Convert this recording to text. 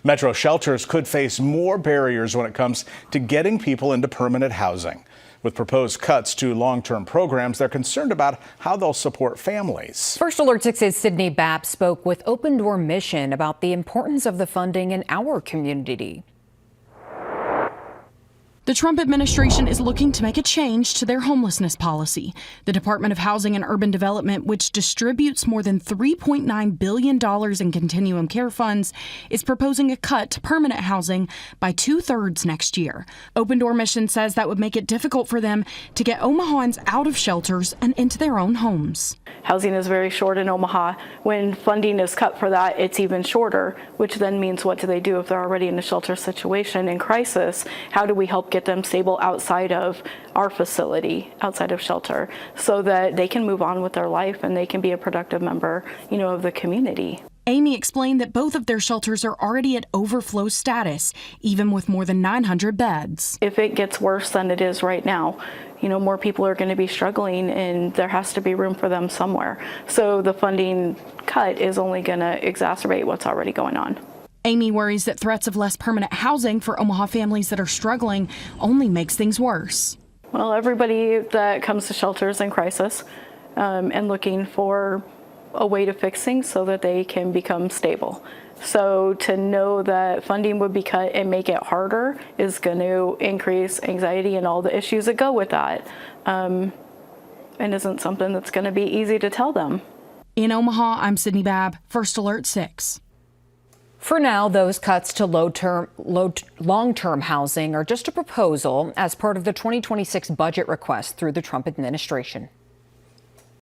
Metro shelters could face more barriers when it comes to getting people into permanent housing. With proposed cuts to long-term programs, they're concerned about how they'll support families. First Alert 6's Sydney Bapp spoke with Open Door Mission about the importance of the funding in our community. The Trump administration is looking to make a change to their homelessness policy. The Department of Housing and Urban Development, which distributes more than $3.9 billion in continuum care funds, is proposing a cut to permanent housing by 2/3 next year. Open Door Mission says that would make it difficult for them to get Omahans out of shelters and into their own homes. Housing is very short in Omaha. When funding is cut for that, it's even shorter, which then means what do they do if they're already in a shelter situation in crisis? How do we help get them stable outside of our facility, outside of shelter, so that they can move on with their life and they can be a productive member, of the community? Amy explained that both of their shelters are already at overflow status, even with more than 900 beds. If it gets worse than it is right now, more people are going to be struggling and there has to be room for them somewhere. So the funding cut is only going to exacerbate what's already going on. Amy worries that threats of less permanent housing for Omaha families that are struggling only makes things worse. Well, everybody that comes to shelters in crisis and looking for a way to fix things so that they can become stable. So to know that funding would be cut and make it harder is going to increase anxiety and all the issues that go with that, and isn't something that's going to be easy to tell them. In Omaha, I'm Sydney Babb, First Alert 6. For now, those cuts to long-term housing are just a proposal as part of the 2026 budget request through the Trump administration.